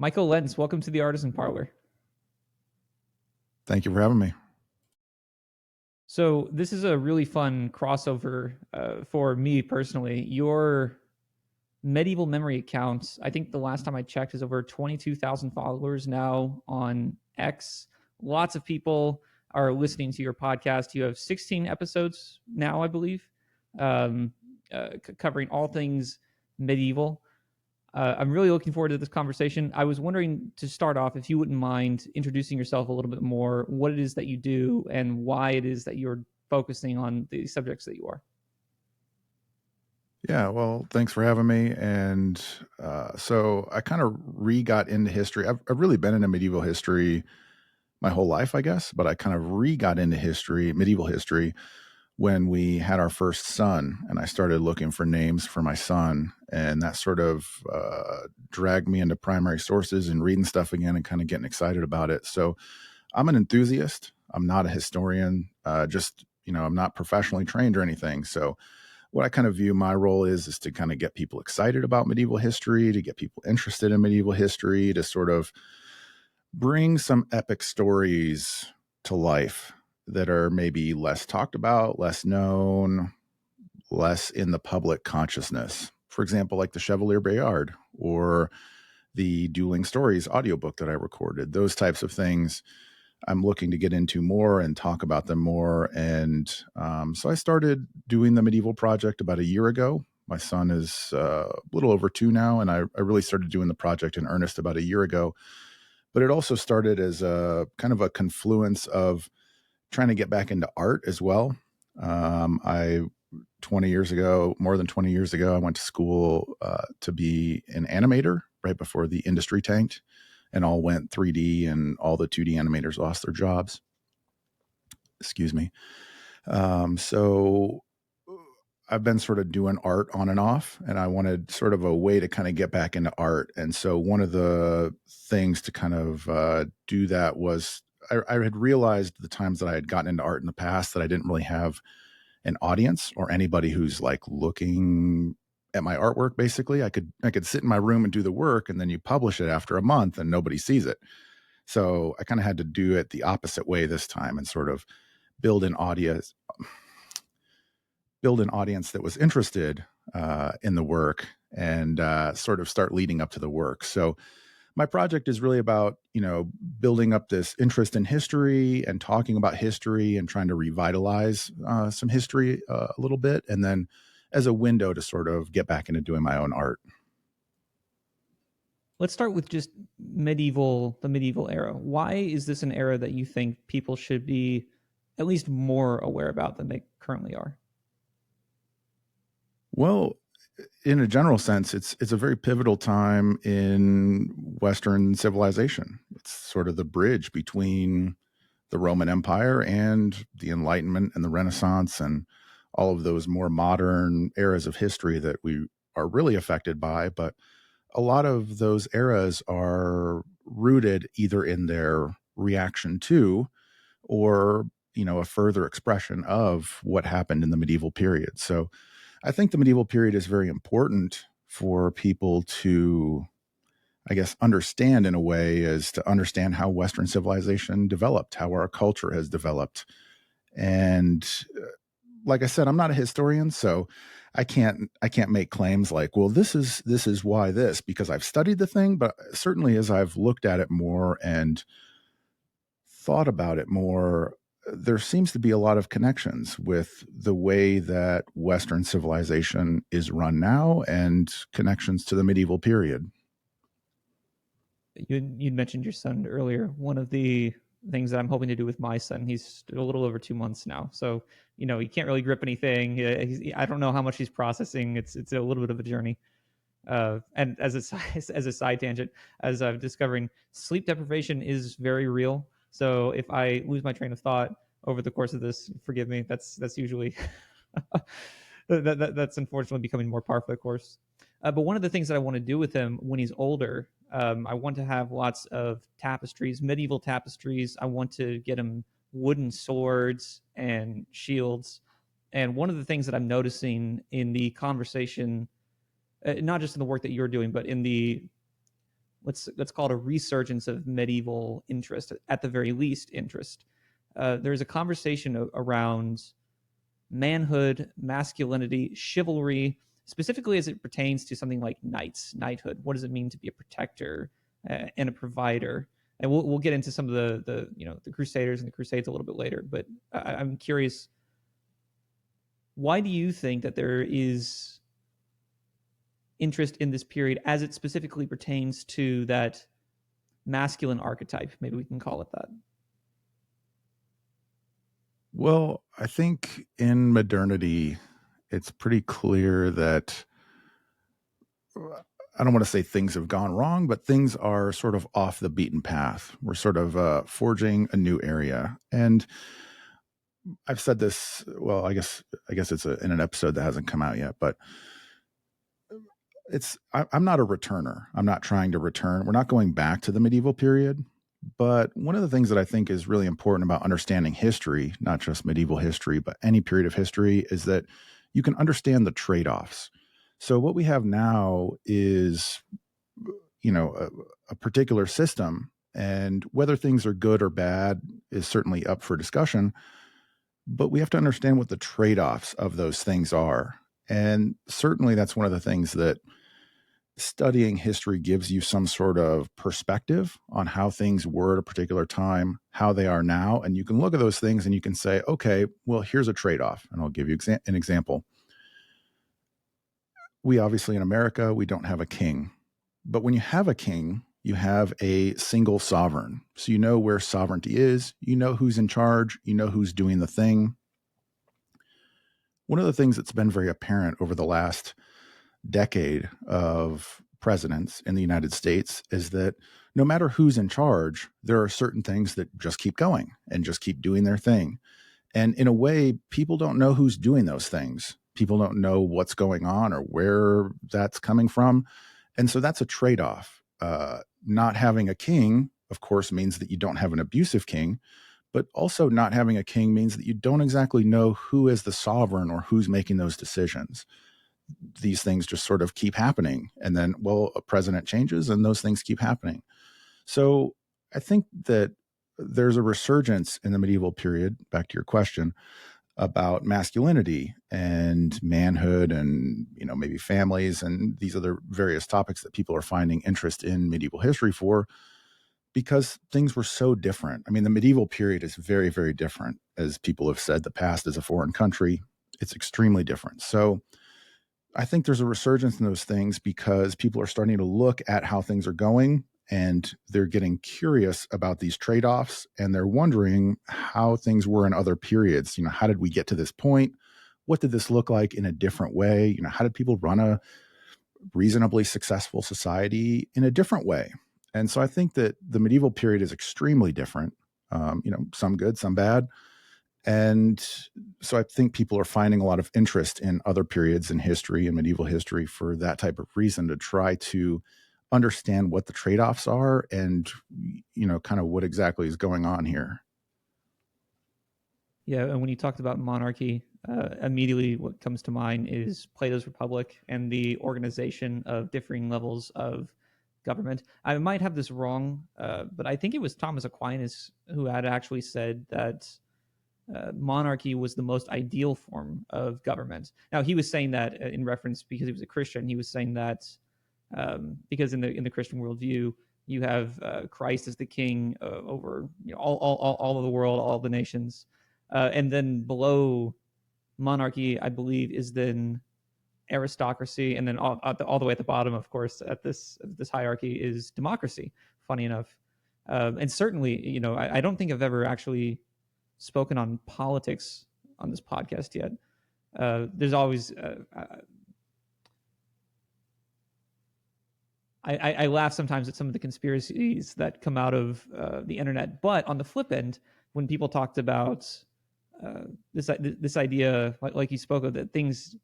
Michael Lentz, welcome to the Artisan Parlor. Thank you for having me. So this is a really fun crossover for me personally. Your medieval memory account, I think the last time I checked, is over 22,000 followers now on X. Lots of people are listening to your podcast. You have 16 episodes now, I believe, covering all things medieval. I'm really looking forward to this conversation. I was wondering, to start off, if you wouldn't mind introducing yourself a little bit more, what it is that you do, and why it is that you're focusing on the subjects that you are. Yeah, well, thanks for having me. And so I kind of got into history. I've really been into medieval history my whole life, I guess, but I kind of got into medieval history, when we had our first son, and I started looking for names for my son, and that sort of dragged me into primary sources and reading stuff again and kind of getting excited about it. So I'm an enthusiast. I'm not a historian. I'm not professionally trained or anything. So what I kind of view my role is to kind of get people excited about medieval history, to get people interested in medieval history, to sort of bring some epic stories to life that are maybe less talked about, less known, less in the public consciousness. For example, like the Chevalier Bayard or the Dueling Stories audiobook that I recorded, those types of things I'm looking to get into more and talk about them more. And so I started doing the Medieval Project about a year ago. My son is a little over 2 now, and I really started doing the project in earnest about a year ago. But it also started as a kind of a confluence of trying to get back into art as well. I 20 years ago, more than 20 years ago, I went to school to be an animator right before the industry tanked and all went 3D, and all the 2D animators lost their jobs. Excuse me. So I've been sort of doing art on and off, and I wanted sort of a way to kind of get back into art. And so one of the things to kind of do that was I had realized the times that I had gotten into art in the past that I didn't really have an audience or anybody who's like looking at my artwork. Basically, I could sit in my room and do the work, and then you publish it after a month and nobody sees it. So I kind of had to do it the opposite way this time and sort of build an audience that was interested in the work, and sort of start leading up to the work. So my project is really about, building up this interest in history and talking about history and trying to revitalize some history a little bit. And then as a window to sort of get back into doing my own art. Let's start with just the medieval era. Why is this an era that you think people should be at least more aware about than they currently are? Well, in a general sense, it's a very pivotal time in Western civilization. It's sort of the bridge between the Roman Empire and the Enlightenment and the Renaissance and all of those more modern eras of history that we are really affected by. But a lot of those eras are rooted either in their reaction to, or a further expression of what happened in the medieval period. So I think the medieval period is very important for people to, I guess, understand in a way, as to understand how Western civilization developed, how our culture has developed. And like I said, I'm not a historian, so I can't make claims like, well, this is why this, because I've studied the thing. But certainly as I've looked at it more and thought about it more, there seems to be a lot of connections with the way that Western civilization is run now and connections to the medieval period. You'd mentioned your son earlier. One of the things that I'm hoping to do with my son, he's a little over 2 months now, so he can't really grip anything. I don't know how much he's processing. It's a little bit of a journey. And as a side tangent, as I'm discovering, sleep deprivation is very real. So if I lose my train of thought over the course of this, forgive me. That's usually that's unfortunately becoming more par for the course. But one of the things that I want to do with him when he's older, I want to have lots of tapestries, medieval tapestries. I want to get him wooden swords and shields. And one of the things that I'm noticing in the conversation, not just in the work that you're doing, but in the let's call it a resurgence of medieval interest, at the very least interest. There's a conversation around manhood, masculinity, chivalry, specifically as it pertains to something like knighthood. What does it mean to be a protector and a provider? And we'll get into some of the Crusaders and the Crusades a little bit later. But I'm curious, why do you think that there is interest in this period as it specifically pertains to that masculine archetype? Maybe we can call it that. Well, I think in modernity, it's pretty clear that I don't want to say things have gone wrong, but things are sort of off the beaten path. We're sort of forging a new area. And I've said this, well, I guess it's in an episode that hasn't come out yet, but I'm not a returner. I'm not trying to return. We're not going back to the medieval period. But one of the things that I think is really important about understanding history, not just medieval history, but any period of history, is that you can understand the trade-offs. So what we have now is, a particular system, and whether things are good or bad is certainly up for discussion. But we have to understand what the trade-offs of those things are. And certainly that's one of the things that studying history gives you some sort of perspective on how things were at a particular time, how they are now. And you can look at those things and you can say, okay, well, here's a trade-off. And I'll give you an example. We obviously in America, we don't have a king. But when you have a king, you have a single sovereign. So you know where sovereignty is, you know who's in charge, you know who's doing the thing. One of the things that's been very apparent over the last decade of presidents in the United States is that no matter who's in charge, there are certain things that just keep going and just keep doing their thing. And in a way, people don't know who's doing those things. People don't know what's going on or where that's coming from. And so that's a trade-off. Not having a king, of course, means that you don't have an abusive king, but also not having a king means that you don't exactly know who is the sovereign or who's making those decisions. These things just sort of keep happening. And then, well, a president changes and those things keep happening. So I think that there's a resurgence in the medieval period, back to your question, about masculinity and manhood and, maybe families and these other various topics that people are finding interest in medieval history for, because things were so different. I mean, the medieval period is very, very different. As people have said, the past is a foreign country. It's extremely different. So I think there's a resurgence in those things because people are starting to look at how things are going and they're getting curious about these trade-offs and they're wondering how things were in other periods. How did we get to this point? What did this look like in a different way? How did people run a reasonably successful society in a different way? And so I think that the medieval period is extremely different. Some good, some bad. And so I think people are finding a lot of interest in other periods in history and medieval history for that type of reason, to try to understand what the trade-offs are and, kind of what exactly is going on here. Yeah, and when you talked about monarchy, immediately what comes to mind is Plato's Republic and the organization of differing levels of government. I might have this wrong, but I think it was Thomas Aquinas who had actually said that monarchy was the most ideal form of government. Now, he was saying that in reference because he was a Christian. He was saying that because in the Christian worldview, you have Christ as the king over all of the world, all the nations, and then below monarchy, I believe, is then aristocracy, and then all the way at the bottom, of course, at this hierarchy is democracy. Funny enough, and certainly, I don't think I've ever actually spoken on politics on this podcast yet. There's always I laugh sometimes at some of the conspiracies that come out of the internet, but on the flip end, when people talked about this idea, like you spoke of, that things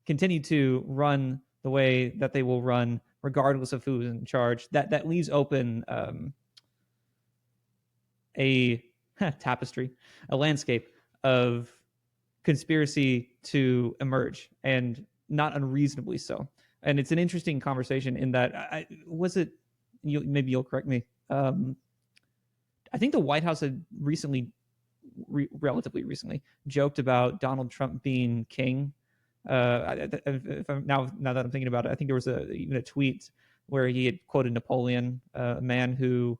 continue to run the way that they will run regardless of who's in charge, that leaves open a tapestry, a landscape of conspiracy to emerge, and not unreasonably so. And it's an interesting conversation in that was it maybe you'll correct me. I think the White House had relatively recently, joked about Donald Trump being king. Now that I'm thinking about it, I think there was even a tweet where he had quoted Napoleon, a man who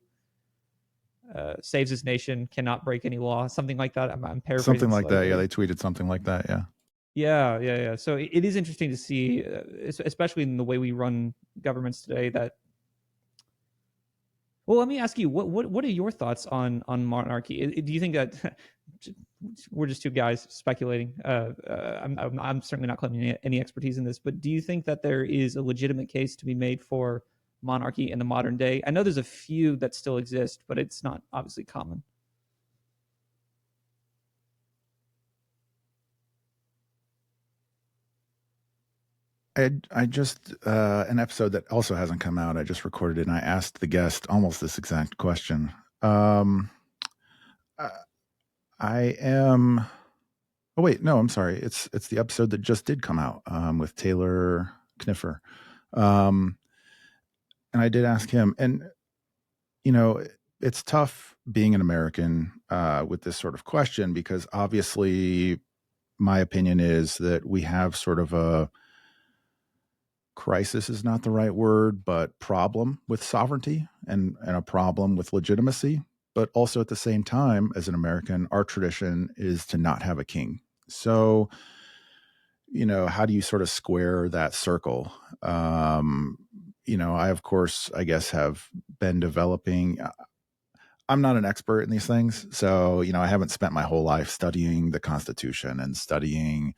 saves his nation, cannot break any law, something like that. I'm paraphrasing Something like slightly. that. Yeah, they tweeted something like that. Yeah. Yeah. So it is interesting to see, especially in the way we run governments today, that. Well, let me ask you, what are your thoughts on monarchy? Do you think that we're just two guys speculating? I'm certainly not claiming any expertise in this, but do you think that there is a legitimate case to be made for monarchy in the modern day? I know there's a few that still exist, but it's not obviously common. I just an episode that also hasn't come out. I just recorded it, and I asked the guest almost this exact question. I am. Oh wait, no, I'm sorry. It's the episode that just did come out with Taylor Kniffer, and I did ask him, and it's tough being an American with this sort of question, because obviously my opinion is that we have sort of a crisis is not the right word, but problem with sovereignty and a problem with legitimacy. But also at the same time, as an American, our tradition is to not have a king. So, how do you sort of square that circle? I, of course, I guess, have been developing. I'm not an expert in these things. So, I haven't spent my whole life studying the Constitution and studying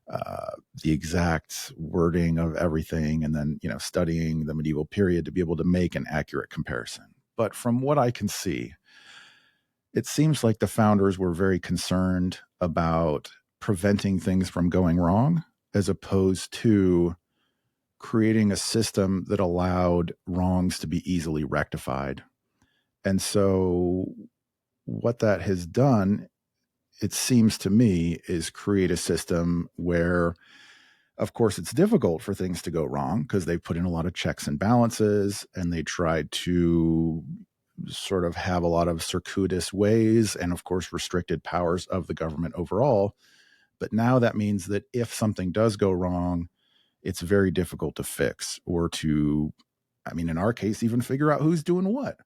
the exact wording of everything, and then studying the medieval period to be able to make an accurate comparison. But from what I can see, it seems like the founders were very concerned about preventing things from going wrong, as opposed to creating a system that allowed wrongs to be easily rectified. And so what that has done, it seems to me, is create a system where, of course, it's difficult for things to go wrong because they've put in a lot of checks and balances, and they tried to sort of have a lot of circuitous ways and, of course, restricted powers of the government overall. But now that means that if something does go wrong, it's very difficult to fix, or to, in our case, even figure out who's doing what.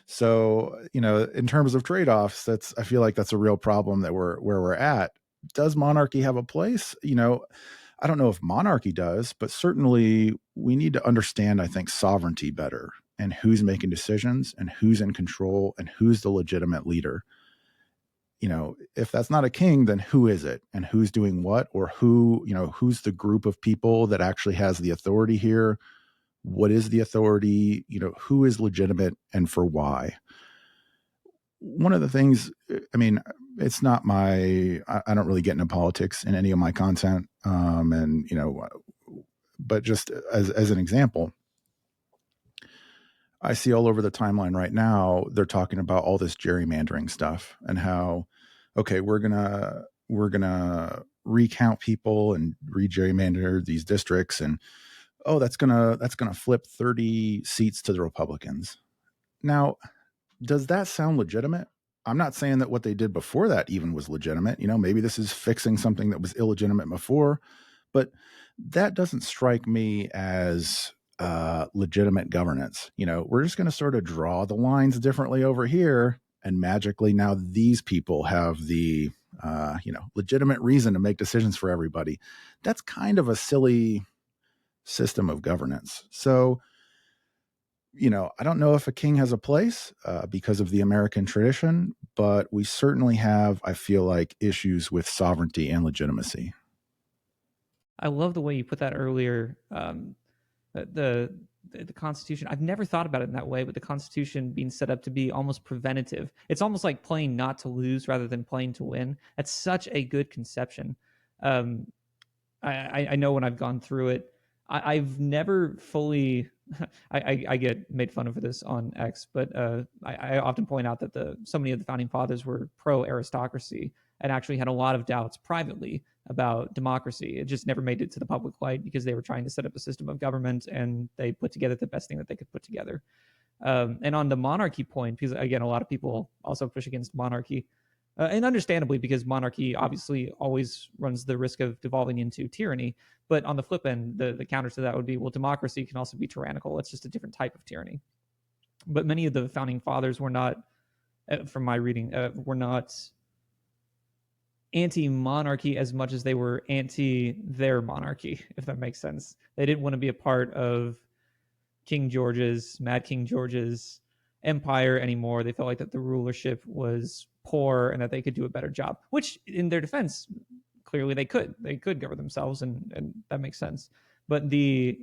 So, in terms of trade-offs, I feel like that's a real problem that where we're at. Does monarchy have a place? I don't know if monarchy does, but certainly we need to understand, I think, sovereignty better, and who's making decisions, and who's in control, and who's the legitimate leader. If that's not a king, then who is it, and who's doing what, or who's the group of people that actually has the authority here? What is the authority? Who is legitimate and for why? One of the things, it's not I don't really get into politics in any of my content. But just as an example, I see all over the timeline right now, they're talking about all this gerrymandering stuff, and how, okay, we're going to recount people and re-gerrymander these districts, and that's going to flip 30 seats to the Republicans. Now, does that sound legitimate? I'm not saying that what they did before that even was legitimate. Maybe this is fixing something that was illegitimate before, but that doesn't strike me as legitimate governance. We're just going to sort of draw the lines differently over here, and magically now these people have the legitimate reason to make decisions for everybody. That's kind of a silly system of governance. So, I don't know if a king has a place because of the American tradition, but we certainly have, I feel like, issues with sovereignty and legitimacy. I love the way you put that earlier. The Constitution, I've never thought about it in that way, but the Constitution being set up to be almost preventative. It's almost like playing not to lose rather than playing to win. That's such a good conception. I know when I've gone through it, I've never fully. I get made fun of for this on X, but I often point out that so many of the founding fathers were pro aristocracy and actually had a lot of doubts privately about democracy. It just never made it to the public light because they were trying to set up a system of government, and they put together the best thing that they could put together. And on the monarchy point, because again, a lot of people also push against monarchy, and understandably, because monarchy obviously always runs the risk of devolving into tyranny. But on the flip end, the counter to that would be, well, democracy can also be tyrannical. It's just a different type of tyranny. But many of the founding fathers were not, from my reading, were not anti-monarchy as much as they were anti their monarchy, if that makes sense. They didn't want to be a part of Mad King George's empire anymore. They felt like that the rulership was poor and that they could do a better job, which in their defense, clearly they could govern themselves, and that makes sense. But to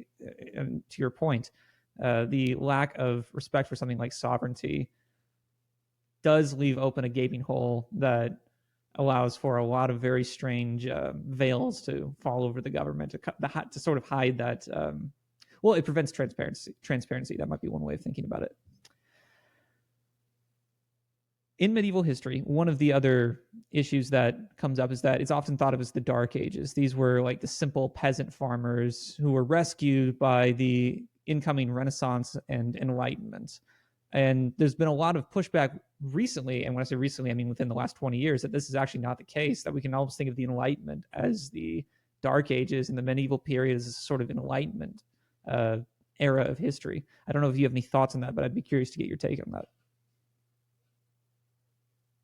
your point, the lack of respect for something like sovereignty does leave open a gaping hole that allows for a lot of very strange veils to fall over the government to sort of hide that. Well, it prevents transparency. That might be one way of thinking about it. In medieval history, one of the other issues that comes up is that it's often thought of as the Dark Ages. These were like the simple peasant farmers who were rescued by the incoming Renaissance and Enlightenment. And there's been a lot of pushback recently, and when I say recently, I mean within the last 20 years, that this is actually not the case, that we can almost think of the Enlightenment as the Dark Ages and the medieval period as a sort of Enlightenment era of history. I don't know if you have any thoughts on that, but I'd be curious to get your take on that.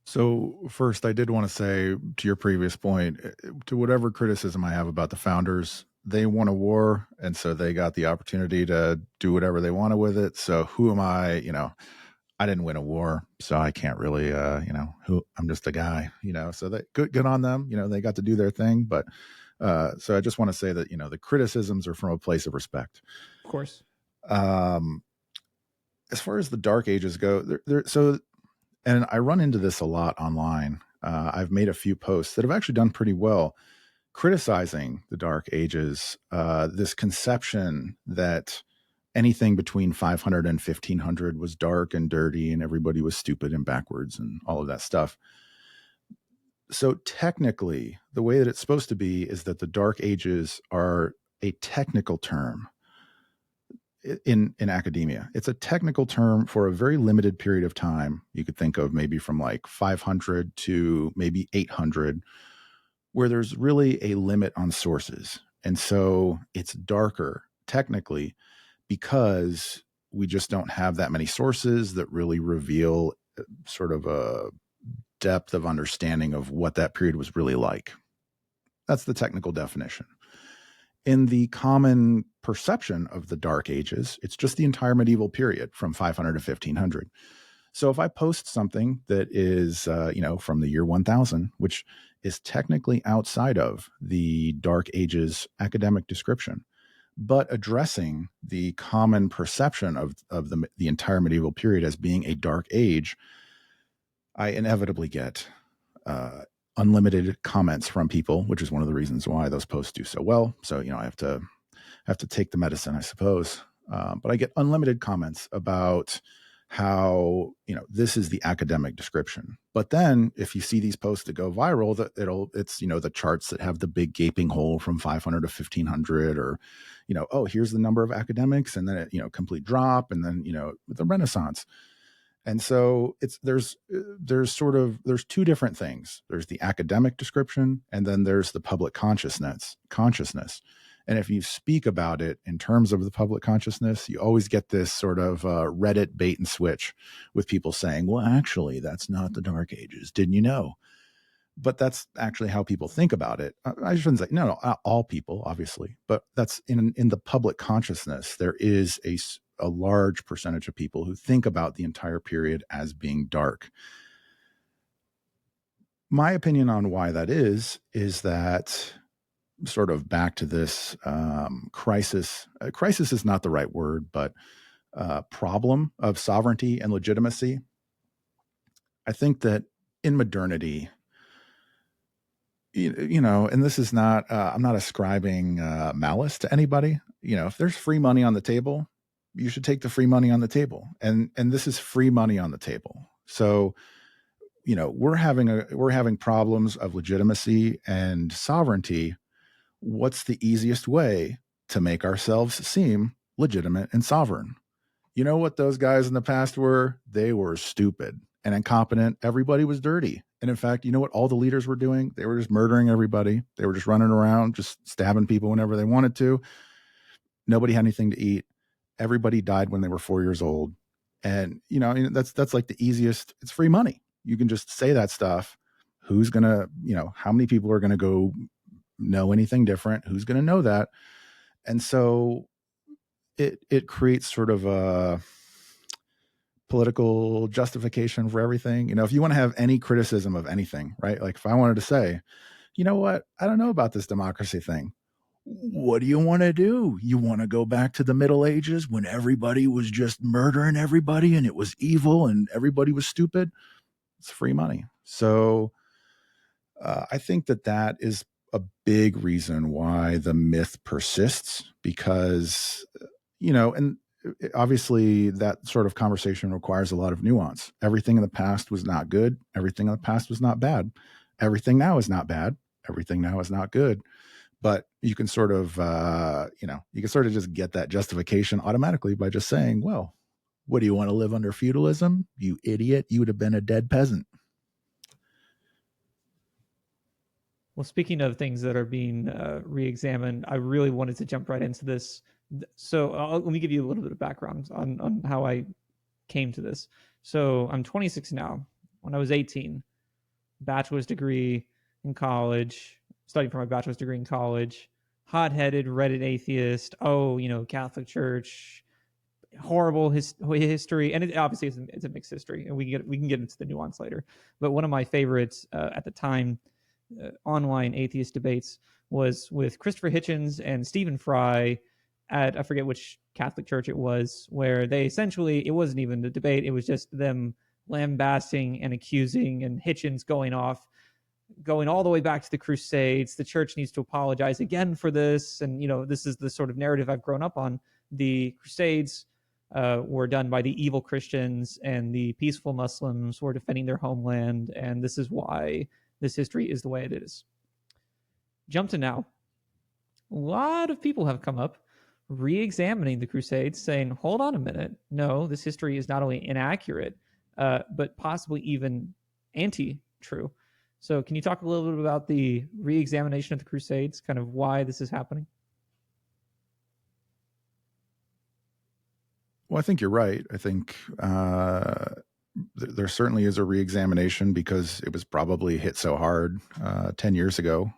So first, I did want to say, to your previous point, to whatever criticism I have about the founders, they won a war, and so they got the opportunity to do whatever they wanted with it. So who am I? I didn't win a war, so I can't really, I'm just a guy, so that good on them. They got to do their thing. But so I just want to say that, the criticisms are from a place of respect. Of course. As far as the Dark Ages go, and I run into this a lot online. I've made a few posts that have actually done pretty well criticizing the Dark Ages, this conception that anything between 500 and 1500 was dark and dirty and everybody was stupid and backwards and all of that stuff. So technically, the way that it's supposed to be is that the Dark Ages are a technical term in academia. It's a technical term for a very limited period of time. You could think of maybe from like 500 to maybe 800, where there's really a limit on sources. And so it's darker technically because we just don't have that many sources that really reveal sort of a depth of understanding of what that period was really like. That's the technical definition. In the common perception of the Dark Ages, it's just the entire medieval period from 500 to 1500. So if I post something that is, from the year 1000, which is technically outside of the Dark Ages academic description, but addressing the common perception of the entire medieval period as being a Dark Age, I inevitably get unlimited comments from people, which is one of the reasons why those posts do so well. So, I have to take the medicine, I suppose. But I get unlimited comments about how, this is the academic description. But then if you see these posts that go viral, it's the charts that have the big gaping hole from 500 to 1500, or, here's the number of academics, and then it, complete drop. And then, the Renaissance. And so there's two different things. There's the academic description, and then there's the public consciousness. And if you speak about it in terms of the public consciousness, you always get this sort of Reddit bait and switch with people saying, well, actually, that's not the Dark Ages. Didn't you know? But that's actually how people think about it. I shouldn't say, no, not all people, obviously, but that's in the public consciousness. There is a large percentage of people who think about the entire period as being dark. My opinion on why that is that, sort of back to this crisis is not the right word, but problem of sovereignty and legitimacy. I think that in modernity, and this is not, I'm not ascribing malice to anybody. If there's free money on the table, you should take the free money on the table. And this is free money on the table. So, we're having problems of legitimacy and sovereignty. What's the easiest way to make ourselves seem legitimate and sovereign? You know what those guys in the past were? They were stupid and incompetent. Everybody was dirty. And in fact, you know what all the leaders were doing? They were just murdering everybody. They were just running around, just stabbing people whenever they wanted to. Nobody had anything to eat. Everybody died when they were 4 years old. And, you know, that's like the easiest. It's free money. You can just say that stuff. Who's going to, you know, how many people are going to go know anything different? Who's going to know that? And so it creates sort of a political justification for everything. You know, if you want to have any criticism of anything, right? Like if I wanted to say, you know what, I don't know about this democracy thing. What do you want to do? You want to go back to the Middle Ages when everybody was just murdering everybody and it was evil and everybody was stupid? It's free money. So I think that is a big reason why the myth persists, because, you know, and obviously that sort of conversation requires a lot of nuance. Everything in the past was not good. Everything in the past was not bad. Everything now is not bad. Everything now is not good. But you can sort of, you know, you can sort of just get that justification automatically by just saying, well, what do you want to live under feudalism? You idiot. You would have been a dead peasant. Well, speaking of things that are being re-examined, I really wanted to jump right into this. So let me give you a little bit of background on how I came to this. So I'm 26 now. When I was 18, bachelor's degree in college, studying for my bachelor's degree in college, hot-headed Reddit atheist. Oh, you know, Catholic Church, horrible history, and obviously it's a mixed history, and we can get into the nuance later. But one of my favorites at the time, online atheist debates, was with Christopher Hitchens and Stephen Fry at, I forget which Catholic church it was, where they essentially, it wasn't even a debate, it was just them lambasting and accusing, and Hitchens going all the way back to the Crusades. The church needs to apologize again for this. And, you know, this is the sort of narrative I've grown up on. The Crusades were done by the evil Christians, and the peaceful Muslims were defending their homeland. And this is why this history is the way it is. Jump to now. A lot of people have come up re-examining the Crusades, saying, hold on a minute. No, this history is not only inaccurate, but possibly even anti-true. So can you talk a little bit about the re-examination of the Crusades, kind of why this is happening? Well, I think you're right. I think there certainly is a re-examination because it was probably hit so hard 10 years ago,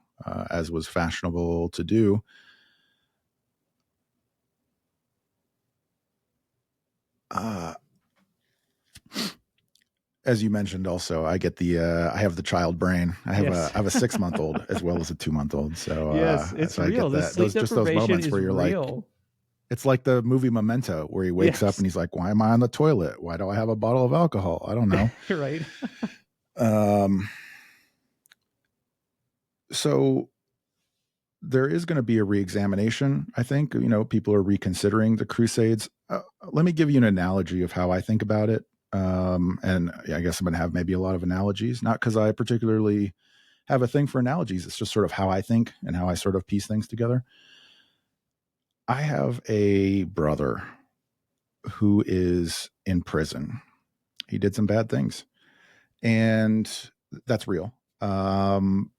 as was fashionable to do. As you mentioned, also, I get I have the child brain. I have Yes. I have a 6-month-old as well as a 2-month-old. So yes, it's so real. I get that. Sleep Those moments where you're real. like, it's like the movie Memento, where he wakes up and he's like, why am I on the toilet? Why do I have a bottle of alcohol? I don't know. Right. So there is going to be a re-examination. I think, you know, people are reconsidering the Crusades. Let me give you an analogy of how I think about it. And I guess I'm going to have maybe a lot of analogies, not because I particularly have a thing for analogies. It's just sort of how I think and how I sort of piece things together. I have a brother who is in prison. He did some bad things, and that's real. And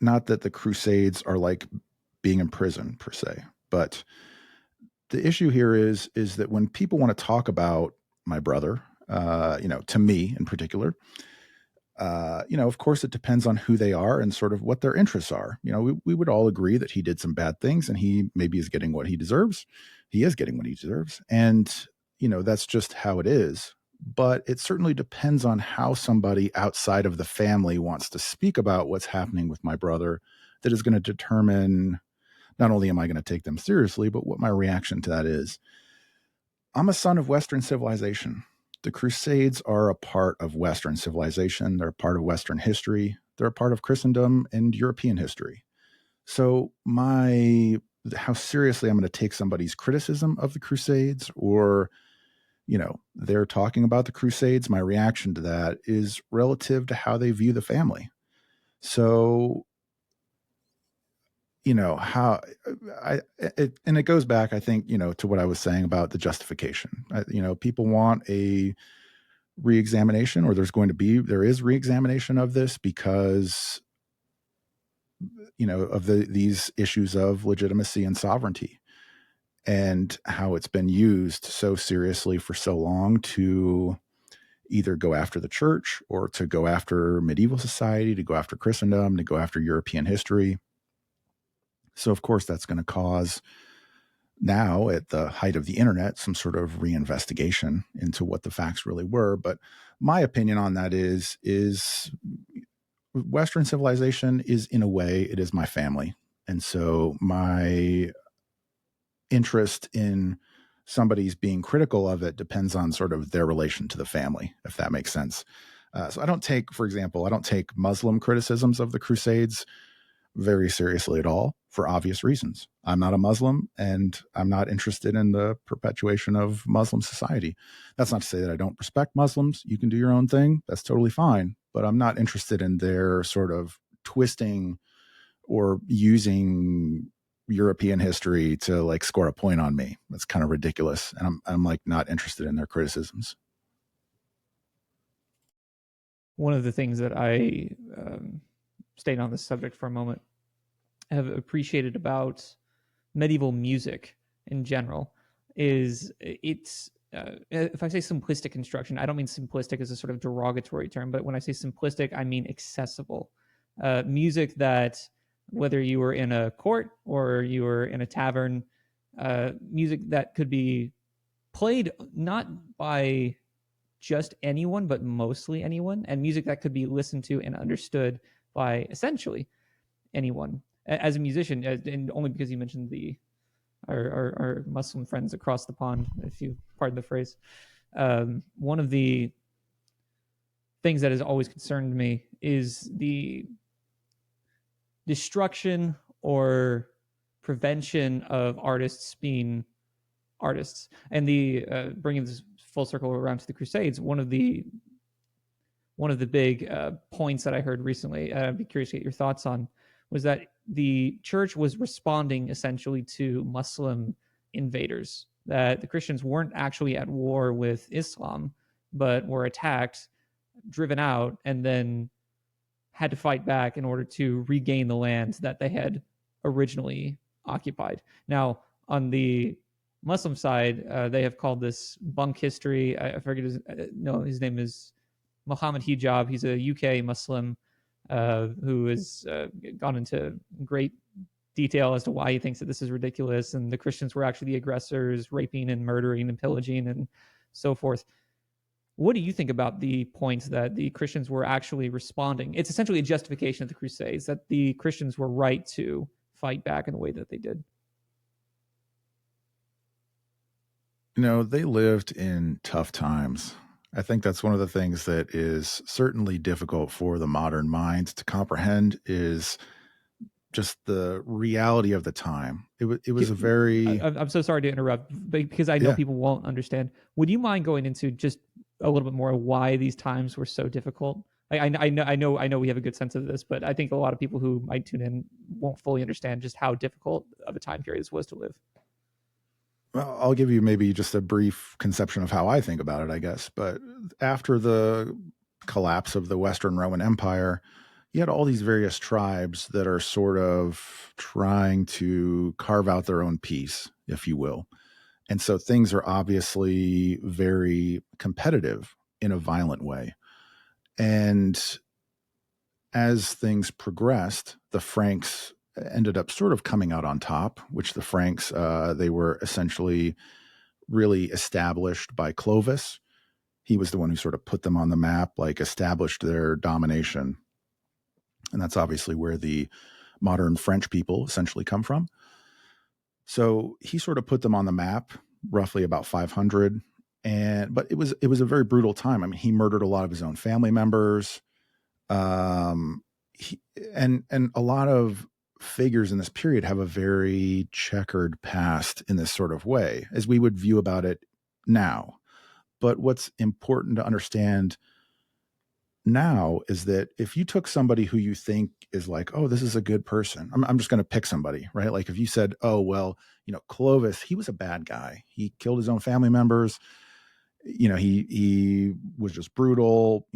not that the Crusades are like being in prison per se, but the issue here is that when people want to talk about my brother, you know, to me in particular, you know, of course, it depends on who they are and sort of what their interests are. You know, we would all agree that he did some bad things and he maybe is getting what he deserves. He is getting what he deserves. And, you know, that's just how it is. But it certainly depends on how somebody outside of the family wants to speak about what's happening with my brother, that is going to determine not only am I going to take them seriously, but what my reaction to that is. I'm a son of Western civilization. The Crusades are a part of Western civilization. They're a part of Western history. They're a part of Christendom and European history. So how seriously I'm going to take somebody's criticism of the Crusades, or, you know, they're talking about the Crusades, my reaction to that is relative to how they view the family. So how and it goes back, I think, to what I was saying about the justification. People want a re-examination, or there is re-examination of this because, of these issues of legitimacy and sovereignty, and how it's been used so seriously for so long to either go after the church, or to go after medieval society, to go after Christendom, to go after European history. So of course that's going to cause, now at the height of the internet, some sort of reinvestigation into what the facts really were. But my opinion on that is Western civilization is, in a way, it is my family. And so my interest in somebody's being critical of it depends on sort of their relation to the family, if that makes sense. So for example, I don't take Muslim criticisms of the Crusades very seriously at all, for obvious reasons. I'm not a Muslim, and I'm not interested in the perpetuation of Muslim society. That's not to say that I don't respect Muslims. You can do your own thing. That's totally fine. But I'm not interested in their sort of twisting or using European history to like score a point on me. That's kind of ridiculous. And I'm like not interested in their criticisms. One of the things that I staying on this subject for a moment, have appreciated about medieval music in general is if I say simplistic construction, I don't mean simplistic as a sort of derogatory term, but when I say simplistic, I mean accessible. Music that, whether you were in a court or you were in a tavern, music that could be played not by just anyone, but mostly anyone, and music that could be listened to and understood by essentially anyone. As a musician, and only because you mentioned our Muslim friends across the pond, if you pardon the phrase, one of the things that has always concerned me is the destruction or prevention of artists being artists. And the bringing this full circle around to the Crusades, one of the big points that I heard recently, I'd be curious to get your thoughts on, was that the church was responding essentially to Muslim invaders, that the Christians weren't actually at war with Islam, but were attacked, driven out, and then had to fight back in order to regain the land that they had originally occupied. Now, on the Muslim side, they have called this bunk history. I forget his name is Mohammed Hijab. He's a UK Muslim who has gone into great detail as to why he thinks that this is ridiculous, and the Christians were actually the aggressors, raping and murdering and pillaging and so forth. What do you think about the point that the Christians were actually responding? It's essentially a justification of the Crusades, that the Christians were right to fight back in the way that they did. They lived in tough times. I think that's one of the things that is certainly difficult for the modern mind to comprehend, is just the reality of the time. It was a very... I'm so sorry to interrupt, because I know people won't understand. Would you mind going into just a little bit more why these times were so difficult? I know we have a good sense of this, but I think a lot of people who might tune in won't fully understand just how difficult of a time period this was to live. Well, I'll give you maybe just a brief conception of how I think about it, I guess. But after the collapse of the Western Roman Empire, you had all these various tribes that are sort of trying to carve out their own piece, if you will. And so things are obviously very competitive in a violent way. And as things progressed, the Franks ended up sort of coming out on top, which the Franks, they were essentially really established by Clovis. He was the one who sort of put them on the map, like established their domination. And that's obviously where the modern French people essentially come from. So he sort of put them on the map, roughly about 500. But it was a very brutal time. I mean, he murdered a lot of his own family members. And a lot of figures in this period have a very checkered past in this sort of way, as we would view about it now. But what's important to understand now is that if you took somebody who you think is like, oh, this is a good person, I'm just going to pick somebody, right? Like if you said, oh, well, Clovis, he was a bad guy. He killed his own family members. He was just brutal,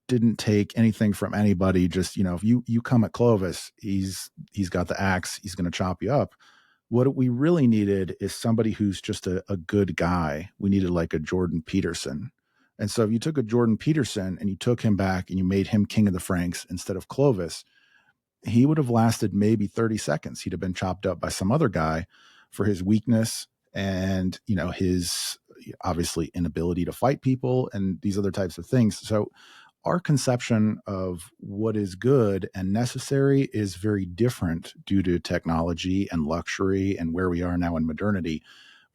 didn't take anything from anybody. Just, if you come at Clovis, he's got the axe, he's going to chop you up. What we really needed is somebody who's just a good guy. We needed like a Jordan Peterson. And so if you took a Jordan Peterson and you took him back and you made him king of the Franks instead of Clovis, he would have lasted maybe 30 seconds. He'd have been chopped up by some other guy for his weakness and, his obviously inability to fight people and these other types of things. So our conception of what is good and necessary is very different due to technology and luxury and where we are now in modernity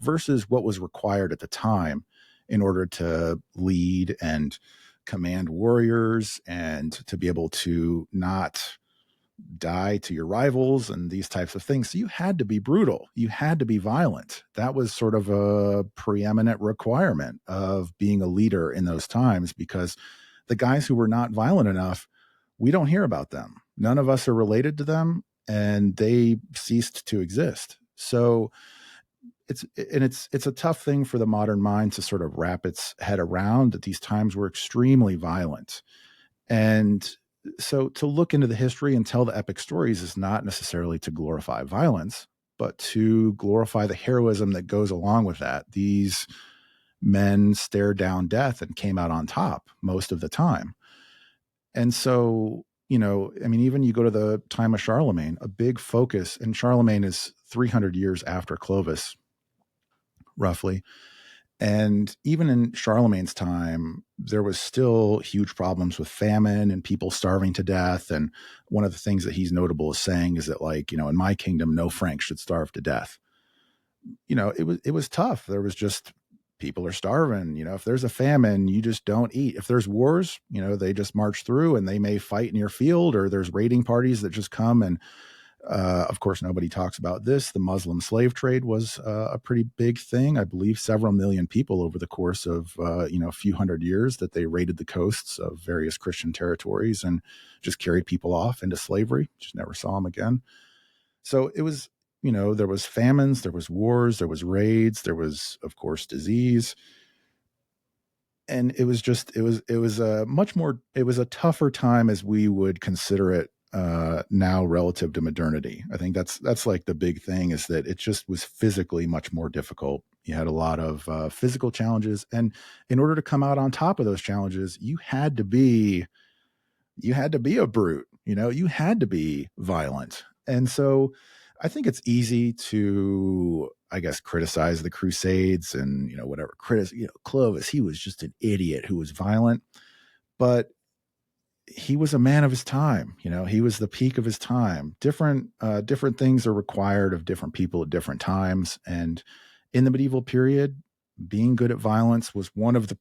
versus what was required at the time in order to lead and command warriors and to be able to not die to your rivals and these types of things. So you had to be brutal. You had to be violent. That was sort of a preeminent requirement of being a leader in those times, because the guys who were not violent enough, we don't hear about them. None of us are related to them, and they ceased to exist. So it's a tough thing for the modern mind to sort of wrap its head around, that these times were extremely violent. And so to look into the history and tell the epic stories is not necessarily to glorify violence, but to glorify the heroism that goes along with that. These men stared down death and came out on top most of the time. And so, even you go to the time of Charlemagne, a big focus, and Charlemagne is 300 years after Clovis, roughly. And even in Charlemagne's time, there was still huge problems with famine and people starving to death. And one of the things that he's notable as saying is that, like, in my kingdom, no Frank should starve to death. It was tough. There was just, people are starving. If there's a famine, you just don't eat. If there's wars, they just march through and they may fight in your field, or there's raiding parties that just come. And of course, nobody talks about this. The Muslim slave trade was a pretty big thing. I believe several million people over the course of, a few hundred years that they raided the coasts of various Christian territories and just carried people off into slavery, just never saw them again. So it was, there was famines, there was wars, there was raids, there was, of course, disease. And it was a tougher time as we would consider it now relative to modernity. I think that's like the big thing, is that it just was physically much more difficult. You had a lot of physical challenges, and in order to come out on top of those challenges, you had to be a brute. You had to be violent. And so I think it's easy to, I guess, criticize the Crusades and, whatever. Clovis, he was just an idiot who was violent, but he was a man of his time. He was the peak of his time. Different things are required of different people at different times. And in the medieval period, being good at violence was one of the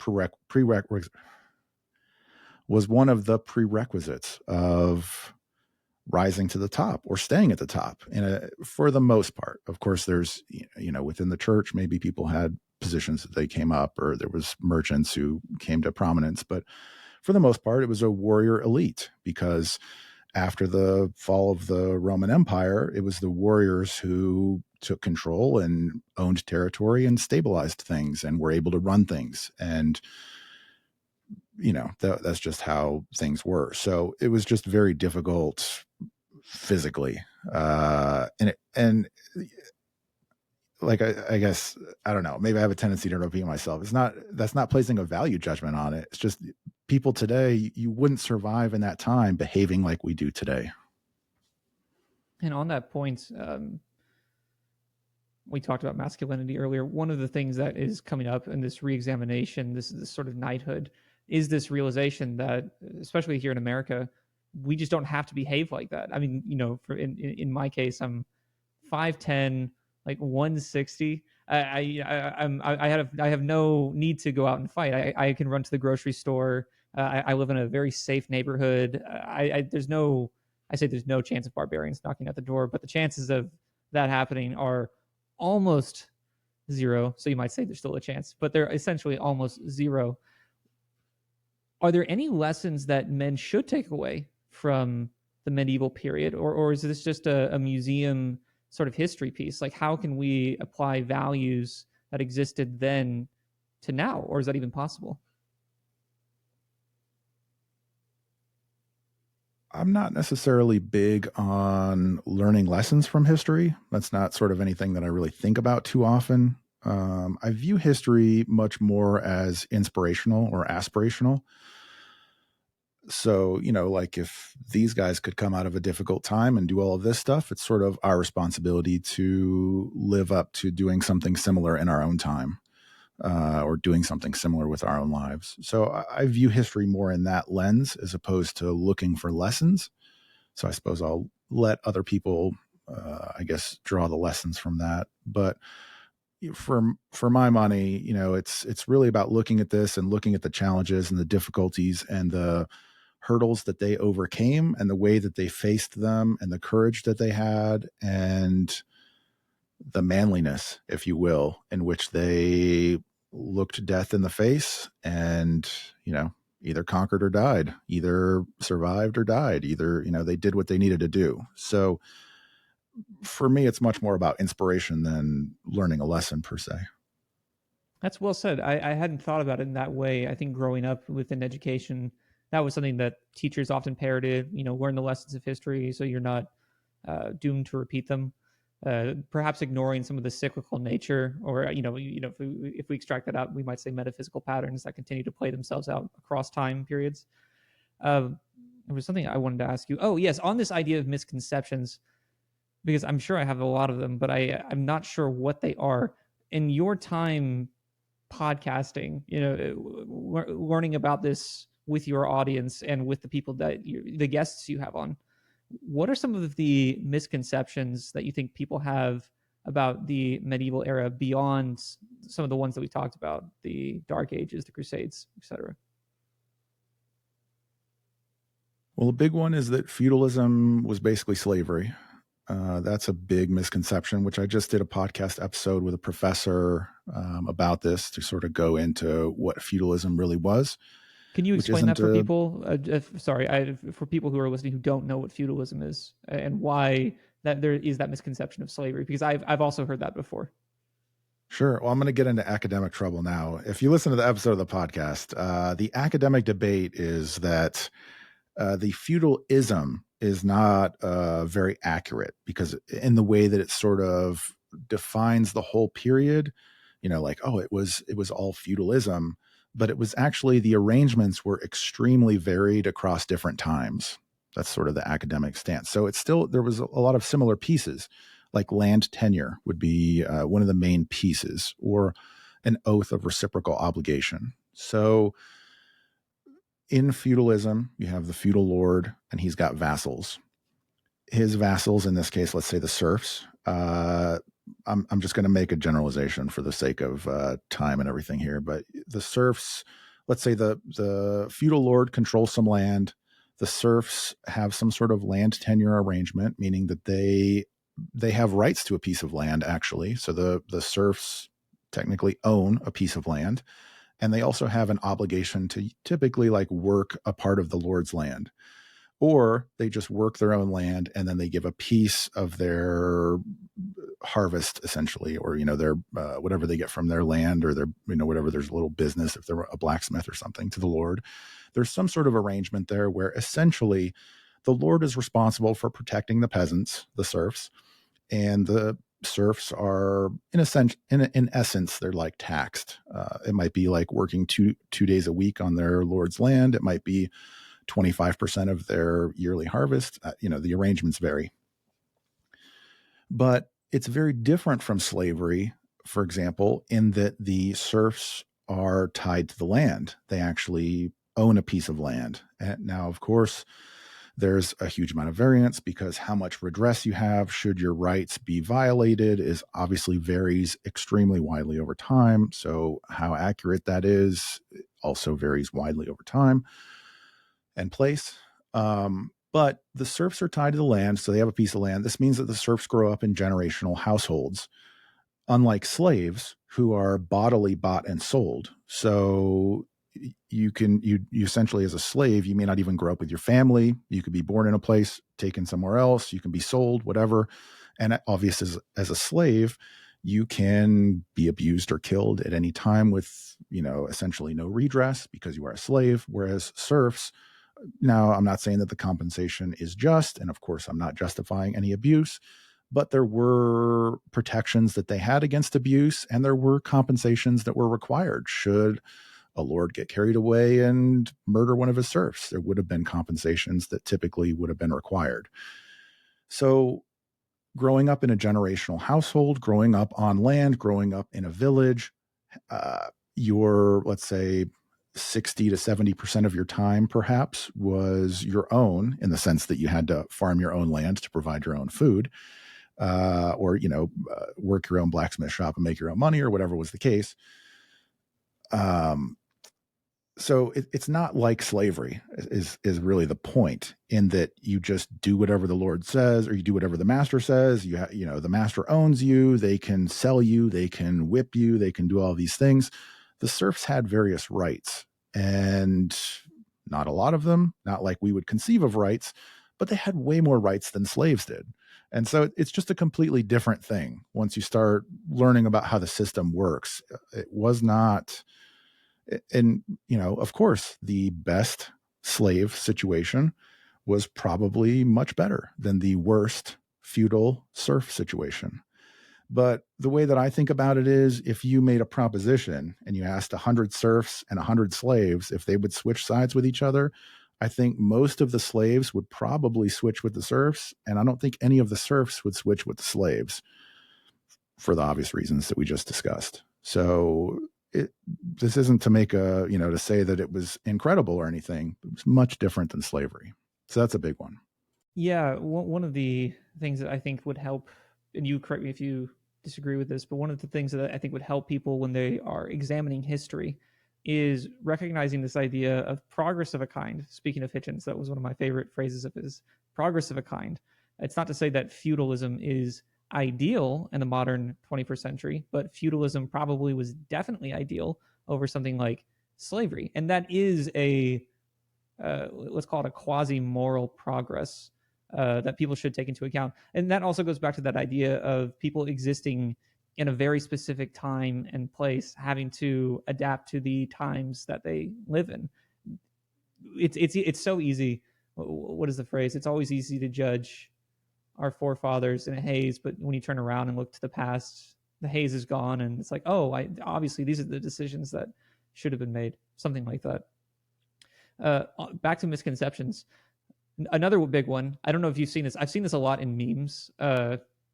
prerequisites of rising to the top or staying at the top for the most part. Of course, there's, within the church, maybe people had positions that they came up, or there was merchants who came to prominence, but for the most part, it was a warrior elite, because after the fall of the Roman Empire, it was the warriors who took control and owned territory and stabilized things and were able to run things. And, that's just how things were. So it was just very difficult physically. And like, I guess, I don't know, maybe I have a tendency to repeat myself. That's not placing a value judgment on it. It's just people today, you wouldn't survive in that time behaving like we do today. And on that point, we talked about masculinity earlier. One of the things that is coming up in this re-examination, this sort of knighthood, is this realization that, especially here in America, we just don't have to behave like that. I mean, in my case, I'm 5'10", like 160. I have no need to go out and fight. I can run to the grocery store. I live in a very safe neighborhood. There's no chance of barbarians knocking at the door, but the chances of that happening are almost zero. So you might say there's still a chance, but they're essentially almost zero. Are there any lessons that men should take away from the medieval period, or is this just a museum sort of history piece? Like, how can we apply values that existed then to now, or is that even possible? I'm not necessarily big on learning lessons from history. That's not sort of anything that I really think about too often. I view history much more as inspirational or aspirational. So, like if these guys could come out of a difficult time and do all of this stuff, it's sort of our responsibility to live up to doing something similar in our own time, or doing something similar with our own lives. So I view history more in that lens as opposed to looking for lessons. So I suppose I'll let other people, I guess, draw the lessons from that. But for my money, it's really about looking at this and looking at the challenges and the difficulties and the hurdles that they overcame and the way that they faced them and the courage that they had and the manliness, if you will, in which they looked death in the face and, either conquered or died, either survived or died, either, they did what they needed to do. So for me, it's much more about inspiration than learning a lesson per se. That's well said. I hadn't thought about it in that way. I think growing up within education, that was something that teachers often parroted. Learn the lessons of history so you're not doomed to repeat them. Perhaps ignoring some of the cyclical nature, or if we extract that out, we might say metaphysical patterns that continue to play themselves out across time periods. There was something I wanted to ask you. Oh yes, on this idea of misconceptions, because I'm sure I have a lot of them, but I'm not sure what they are. In your time podcasting, learning about this with your audience and with the people the guests you have on, what are some of the misconceptions that you think people have about the medieval era beyond some of the ones that we talked about, the Dark Ages, the Crusades, etc.? Well, a big one is that feudalism was basically slavery. That's a big misconception, which I just did a podcast episode with a professor about this to sort of go into what feudalism really was. Can you explain that for people? For people who are listening who don't know what feudalism is and why that there is that misconception of slavery, because I've also heard that before. Sure. Well, I'm going to get into academic trouble now. If you listen to the episode of the podcast, the academic debate is that the feudalism is not very accurate, because in the way that it sort of defines the whole period, like, oh, it was all feudalism, but it was actually, the arrangements were extremely varied across different times. That's sort of the academic stance. So it's still, there was a lot of similar pieces, like land tenure would be one of the main pieces, or an oath of reciprocal obligation. So in feudalism, you have the feudal lord, and he's got vassals. His vassals, in this case, let's say the serfs. I'm just going to make a generalization for the sake of time and everything here, but the serfs, let's say the feudal lord controls some land. The serfs have some sort of land tenure arrangement, meaning that they have rights to a piece of land, actually. So the serfs technically own a piece of land. And they also have an obligation to typically like work a part of the Lord's land, or they just work their own land and then they give a piece of their harvest, essentially, or, their whatever they get from their land, or their, whatever, there's a little business, if they're a blacksmith or something, to the Lord. There's some sort of arrangement there where essentially the Lord is responsible for protecting the peasants, the serfs, and the serfs are, in essence, they're like taxed. It might be like working two days a week on their lord's land. It might be 25% of their yearly harvest. The arrangements vary. But it's very different from slavery, for example, in that the serfs are tied to the land. They actually own a piece of land. And now, of course, there's a huge amount of variance, because how much redress you have should your rights be violated is obviously varies extremely widely over time. So how accurate that is also varies widely over time and place. But the serfs are tied to the land, so they have a piece of land. This means that the serfs grow up in generational households, unlike slaves who are bodily bought and sold. So you essentially, as a slave, you may not even grow up with your family. You could be born in a place, taken somewhere else. You can be sold, whatever. And obviously, as a slave, you can be abused or killed at any time with, essentially no redress because you are a slave. Whereas serfs, now I'm not saying that the compensation is just, and of course I'm not justifying any abuse, but there were protections that they had against abuse, and there were compensations that were required. Should a lord get carried away and murder one of his serfs, there would have been compensations that typically would have been required. So growing up in a generational household, growing up on land, growing up in a village, your, let's say, 60 to 70% of your time perhaps was your own, in the sense that you had to farm your own land to provide your own food, or work your own blacksmith shop and make your own money, or whatever was the case. So it's not like slavery is really the point, in that you just do whatever the Lord says, or you do whatever the master says. The master owns you. They can sell you. They can whip you. They can do all these things. The serfs had various rights, and not a lot of them, not like we would conceive of rights, but they had way more rights than slaves did. And so it's just a completely different thing once you start learning about how the system works. It was not, and of course, the best slave situation was probably much better than the worst feudal serf situation. But the way that I think about it is, if you made a proposition and you asked 100 serfs and 100 slaves if they would switch sides with each other, I think most of the slaves would probably switch with the serfs, and I don't think any of the serfs would switch with the slaves, for the obvious reasons that we just discussed. So this isn't to make to say that it was incredible or anything. It was much different than slavery. So that's a big one. Yeah, one of the things that I think would help, and you correct me if you disagree with this, but one of the things that I think would help people when they are examining history is recognizing this idea of progress of a kind. Speaking of Hitchens, that was one of my favorite phrases of his, progress of a kind. It's not to say that feudalism is ideal in the modern 21st century, but feudalism probably was definitely ideal over something like slavery. And that is a, let's call it a quasi-moral progress that people should take into account. And that also goes back to that idea of people existing in a very specific time and place, having to adapt to the times that they live in. It's so easy. What is the phrase? It's always easy to judge our forefathers in a haze, but when you turn around and look to the past, the haze is gone, and it's like, oh, obviously these are the decisions that should have been made. Something like that. Back to misconceptions. Another big one. I don't know if you've seen this. I've seen this a lot in memes.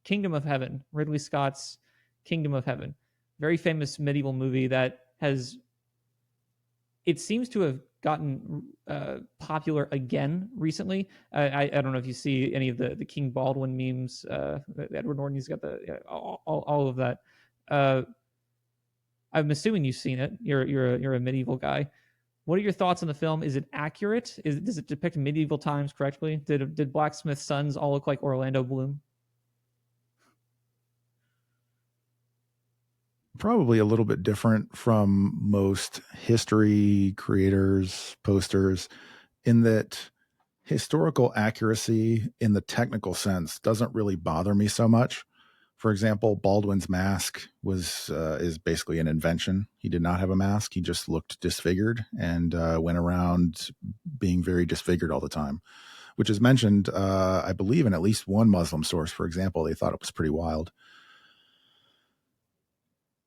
Kingdom of Heaven, Ridley Scott's Kingdom of Heaven, very famous medieval movie that has, it seems to have gotten popular again recently. I don't know if you see any of the King Baldwin memes. Edward Norton, he's got all of that. I'm assuming you've seen it. You're a medieval guy. What are your thoughts on the film? Is it accurate? Does it depict medieval times correctly? Did blacksmith sons all look like Orlando Bloom? Probably a little bit different from most history creators, posters, in that historical accuracy in the technical sense doesn't really bother me so much. For example, Baldwin's mask is basically an invention. He did not have a mask. He just looked disfigured and went around being very disfigured all the time, which is mentioned, I believe, in at least one Muslim source. For example, they thought it was pretty wild.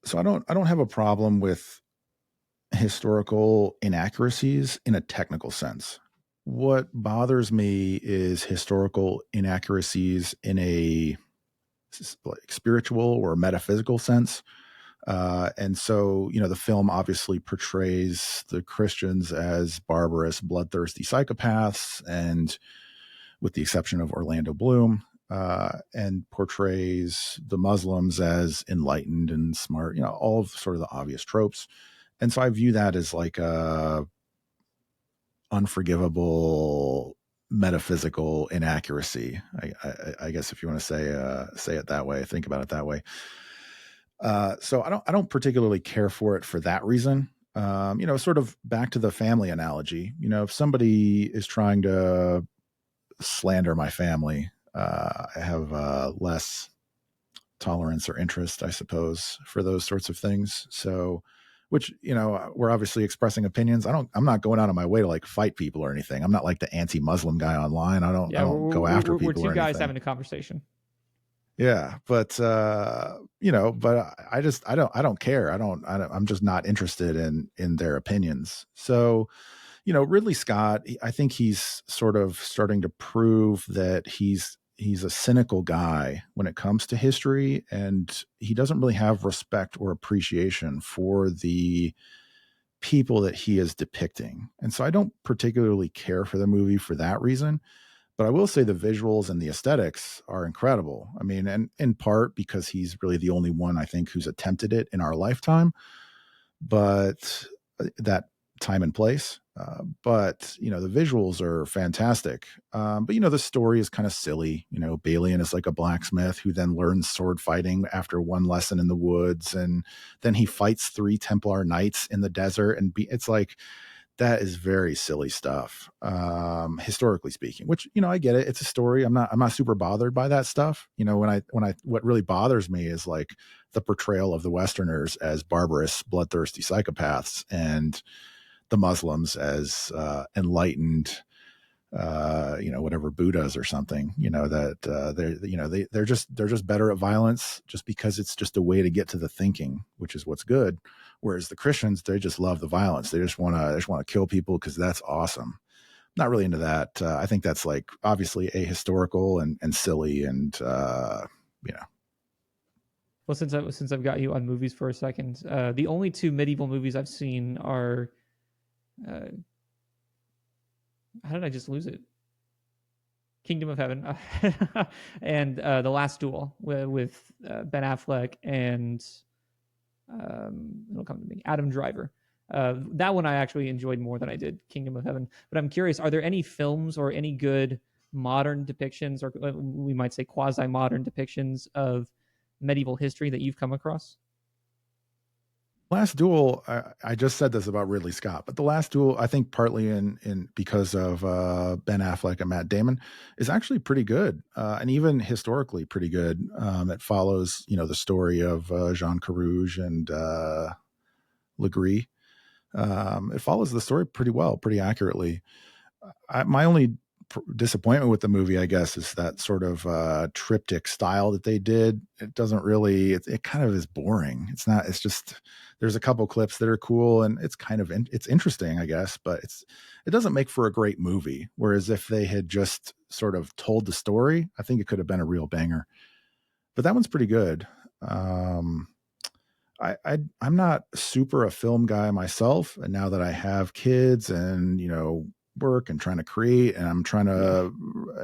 So I don't have a problem with historical inaccuracies in a technical sense. What bothers me is historical inaccuracies in a like spiritual or metaphysical sense. And so, the film obviously portrays the Christians as barbarous, bloodthirsty psychopaths, and with the exception of Orlando Bloom, and portrays the Muslims as enlightened and smart, all of sort of the obvious tropes. And so I view that as like a unforgivable metaphysical inaccuracy. I guess if you want to say it that way, think about it that way. So I don't particularly care for it for that reason. Sort of back to the family analogy. If somebody is trying to slander my family, I have less tolerance or interest, I suppose, for those sorts of things. So, which, we're obviously expressing opinions. I'm not going out of my way to like fight people or anything. I'm not like the anti-Muslim guy online. I Yeah, don't go after we're people two or guys anything. having a conversation. Yeah, but but I don't care. I'm just not interested in their opinions. So, Ridley Scott, I think he's sort of starting to prove that he's a cynical guy when it comes to history, and he doesn't really have respect or appreciation for the people that he is depicting. And so I don't particularly care for the movie for that reason. But I will say the visuals and the aesthetics are incredible. I mean, and in part because he's really the only one I think who's attempted it in our lifetime, but that time and place. But the visuals are fantastic. But the story is kind of silly. Balian is like a blacksmith who then learns sword fighting after one lesson in the woods, and then he fights 3 Templar knights in the desert, and it's like that is very silly stuff, historically speaking, which, I get it. It's a story. I'm not super bothered by that stuff. What really bothers me is like the portrayal of the Westerners as barbarous, bloodthirsty psychopaths and the Muslims as, enlightened, whatever Buddhas or something, that, they're just better at violence just because it's just a way to get to the thinking, which is what's good. Whereas the Christians, they just love the violence. They just want to kill people because that's awesome. Not really into that. I think that's like obviously ahistorical and silly and, Well, since I've got you on movies for a second, the only 2 medieval movies I've seen are, uh, how did I just lose it? Kingdom of Heaven, and The Last Duel with Ben Affleck and it'll come to me, Adam Driver. That one I actually enjoyed more than I did Kingdom of Heaven. But I'm curious, are there any films or any good modern depictions, or we might say quasi-modern depictions of medieval history that you've come across? Last Duel, I just said this about Ridley Scott, but The Last Duel, I think partly in because of Ben Affleck and Matt Damon, is actually pretty good, and even historically pretty good. It follows, the story of Jean Carouge and Legree. It follows the story pretty well, pretty accurately. My only disappointment with the movie, I guess, is that sort of triptych style that they did. It doesn't really, it kind of is boring. It's not, it's just, there's a couple clips that are cool and it's kind of, it's interesting, I guess, but it doesn't make for a great movie. Whereas if they had just sort of told the story, I think it could have been a real banger. But that one's pretty good. I'm not super a film guy myself, and now that I have kids and work and trying to create, and I'm trying to,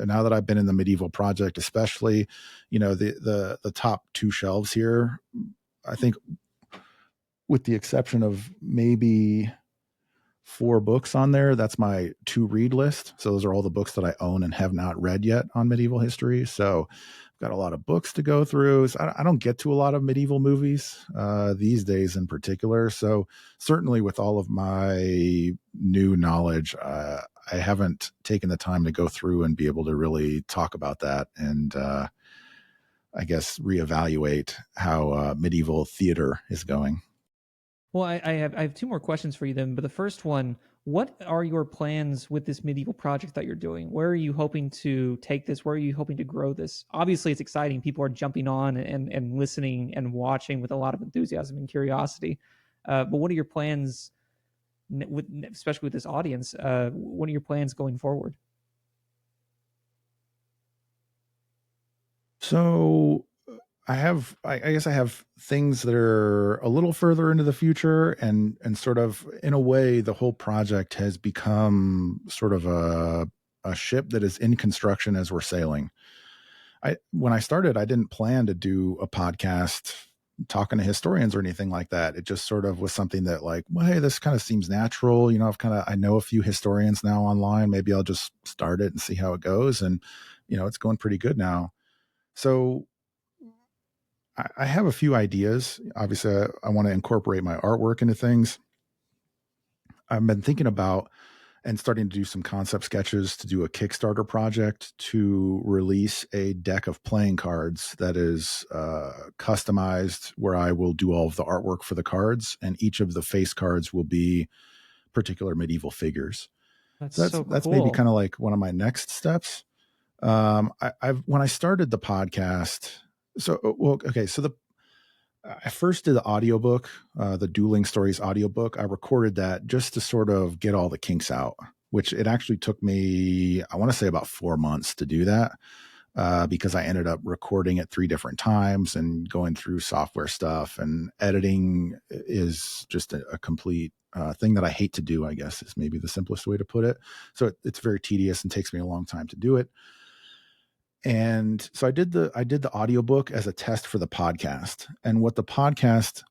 now that I've been in the medieval project, especially, the top 2 shelves here, I think, with the exception of maybe 4 books on there, that's my to read list. So those are all the books that I own and have not read yet on medieval history. So got a lot of books to go through. So I don't get to a lot of medieval movies these days in particular. So certainly with all of my new knowledge, I haven't taken the time to go through and be able to really talk about that and I guess reevaluate how medieval theater is going. Well, I have 2 more questions for you then. But the first one, what are your plans with this medieval project that you're doing? Where are you hoping to take this? Where are you hoping to grow this? Obviously, it's exciting. People are jumping on and listening and watching with a lot of enthusiasm and curiosity. But what are your plans, especially with this audience? What are your plans going forward? So I guess I have things that are a little further into the future, and sort of in a way, the whole project has become sort of a ship that is in construction as we're sailing. When I started, I didn't plan to do a podcast talking to historians or anything like that. It just sort of was something that like, well, hey, this kind of seems natural. I know a few historians now online. Maybe I'll just start it and see how it goes. And, it's going pretty good now. So I have a few ideas. Obviously, I want to incorporate my artwork into things. I've been thinking about and starting to do some concept sketches to do a Kickstarter project to release a deck of playing cards that is customized, where I will do all of the artwork for the cards, and each of the face cards will be particular medieval figures. That's So so that's maybe cool. kind of like one of my next steps. I've when I started the podcast, so well, okay, so the I first did the audiobook, the Dueling Stories audiobook. I recorded that just to sort of get all the kinks out, which it actually took me, I want to say about 4 months to do that, because I ended up recording it 3 different times and going through software stuff, and editing is just a complete thing that I hate to do, I guess is maybe the simplest way to put it. So it's very tedious and takes me a long time to do it. And so I did the audiobook as a test for the podcast. And what the podcast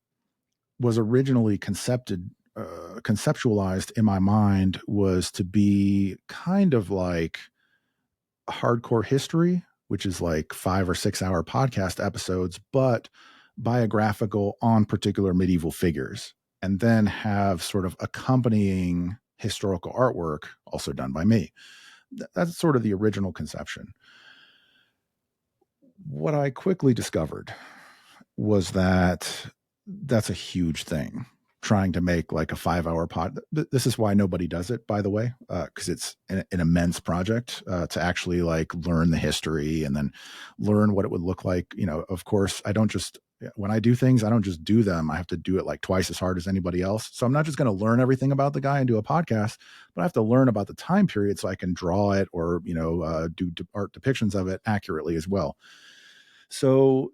was originally conceptualized in my mind was to be kind of like hardcore history, which is like 5 or 6 hour podcast episodes, but biographical on particular medieval figures, and then have sort of accompanying historical artwork also done by me. That's sort of the original conception. What I quickly discovered was that that's a huge thing, trying to make like a 5 hour pod. This is why nobody does it, by the way, because it's an immense project to actually like learn the history and then learn what it would look like. Of course, I don't just, when I do things, I don't just do them. I have to do it like twice as hard as anybody else. So I'm not just going to learn everything about the guy and do a podcast, but I have to learn about the time period so I can draw it or, do art depictions of it accurately as well. So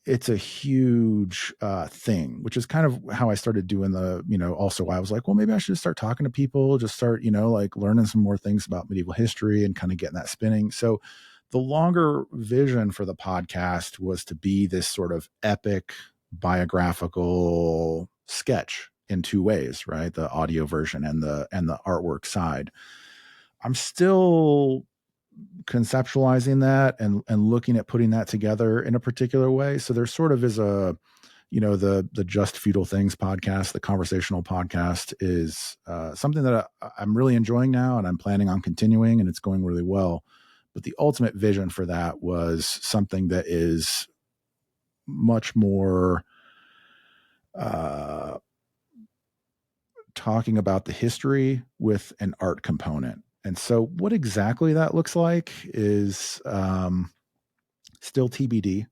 it's a huge thing, which is kind of how I started doing also I was like, well, maybe I should start talking to people, just start, like learning some more things about medieval history and kind of getting that spinning. So the longer vision for the podcast was to be this sort of epic biographical sketch in 2 ways, right? The audio version and the artwork side. I'm still conceptualizing that and looking at putting that together in a particular way. So there sort of is the Just Feudal Things podcast, the conversational podcast is something that I'm really enjoying now, and I'm planning on continuing, and it's going really well. But the ultimate vision for that was something that is much more talking about the history with an art component. And so what exactly that looks like is still TBD.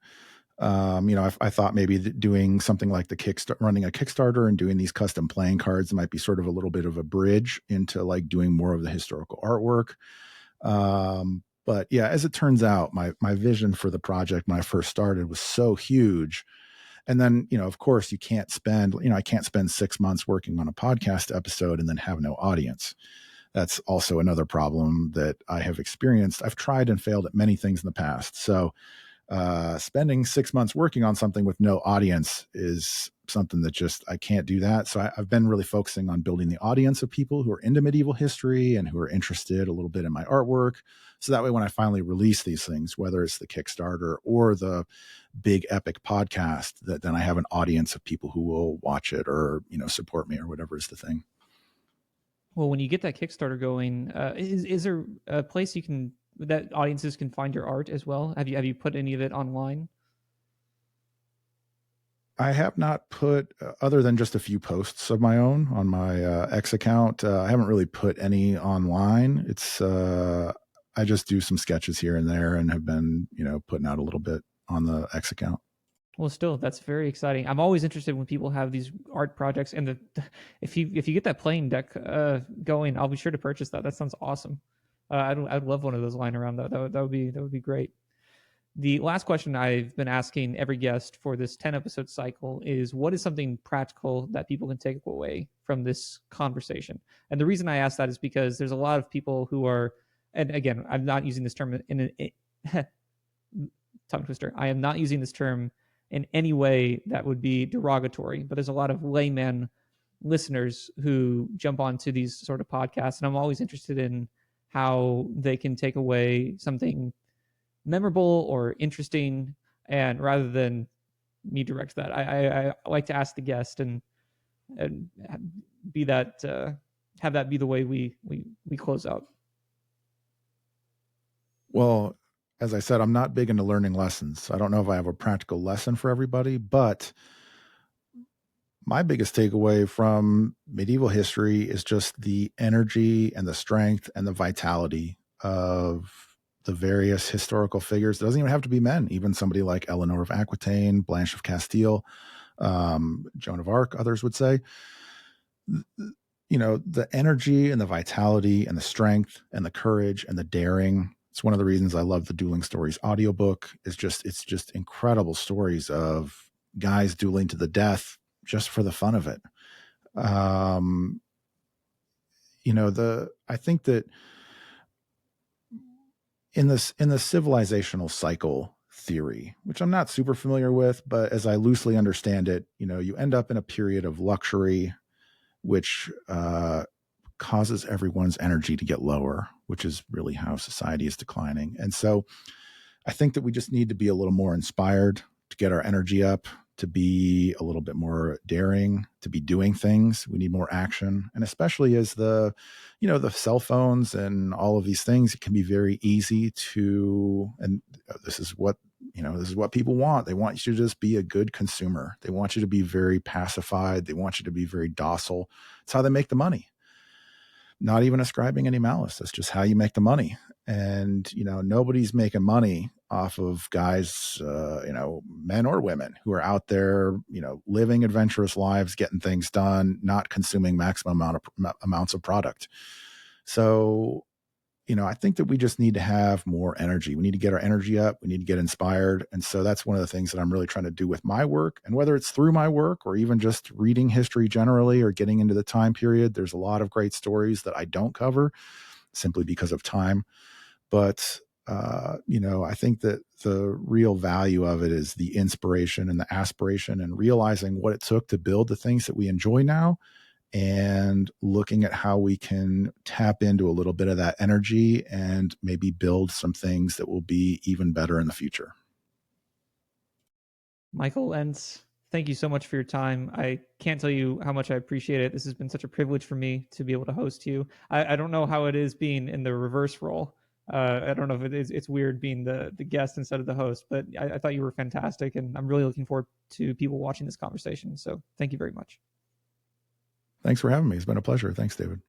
I thought maybe doing something like running a Kickstarter and doing these custom playing cards might be sort of a little bit of a bridge into like doing more of the historical artwork. But yeah, as it turns out, my vision for the project when I first started was so huge. And then, of course, I can't spend 6 months working on a podcast episode and then have no audience. That's also another problem that I have experienced. I've tried and failed at many things in the past. So spending 6 months working on something with no audience is something that just, I can't do that. So I've been really focusing on building the audience of people who are into medieval history and who are interested a little bit in my artwork. So that way, when I finally release these things, whether it's the Kickstarter or the big epic podcast, that then I have an audience of people who will watch it or, support me or whatever is the thing. Well, when you get that Kickstarter going, is there a place that audiences can find your art as well? Have you put any of it online? I have not put, other than just a few posts of my own on my X account. I haven't really put any online. I just do some sketches here and there and have been, putting out a little bit on the X account. Well, still, that's very exciting. I'm always interested when people have these art projects, and if you get that playing deck going, I'll be sure to purchase that. That sounds awesome. I'd love one of those lying around. That would be great. The last question I've been asking every guest for this 10 episode cycle is, what is something practical that people can take away from this conversation? And the reason I ask that is because there's a lot of people who are, and again, I'm not using this term tongue twister. I am not using this term in any way that would be derogatory, but there's a lot of laymen listeners who jump onto these sort of podcasts, and I'm always interested in how they can take away something memorable or interesting. And rather than me direct that, I like to ask the guest and be that have that be the way we close out. Well, as I said, I'm not big into learning lessons. I don't know if I have a practical lesson for everybody, but my biggest takeaway from medieval history is just the energy and the strength and the vitality of the various historical figures. It doesn't even have to be men, even somebody like Eleanor of Aquitaine, Blanche of Castile, Joan of Arc, others would say. You know, the energy and the vitality and the strength and the courage and the daring. It's one of the reasons I love the Dueling Stories audiobook. It's just incredible stories of guys dueling to the death just for the fun of it. You know, I think that in the civilizational cycle theory, which I'm not super familiar with, but as I loosely understand it, you know, you end up in a period of luxury, which causes everyone's energy to get lower, which is really how society is declining. And so I think that we just need to be a little more inspired to get our energy up, to be a little bit more daring, to be doing things. We need more action. And especially as the cell phones and all of these things, it can be very easy to, and this is what people want. They want you to just be a good consumer. They want you to be very pacified. They want you to be very docile. It's how they make the money. Not even ascribing any malice. That's just how you make the money. And, you know, nobody's making money off of guys, men or women who are out there, you know, living adventurous lives, getting things done, not consuming maximum amounts of product. So, you know, I think that we just need to have more energy. We need to get our energy up. We need to get inspired. And so that's one of the things that I'm really trying to do with my work. And whether it's through my work or even just reading history generally or getting into the time period, there's a lot of great stories that I don't cover simply because of time. But, I think that the real value of it is the inspiration and the aspiration and realizing what it took to build the things that we enjoy now, and looking at how we can tap into a little bit of that energy and maybe build some things that will be even better in the future. Michael Lentz, thank you so much for your time. I can't tell you how much I appreciate it. This has been such a privilege for me to be able to host you. I don't know how it is being in the reverse role. I don't know if it's weird being the guest instead of the host, but I thought you were fantastic, and I'm really looking forward to people watching this conversation. So thank you very much. Thanks for having me. It's been a pleasure. Thanks, David.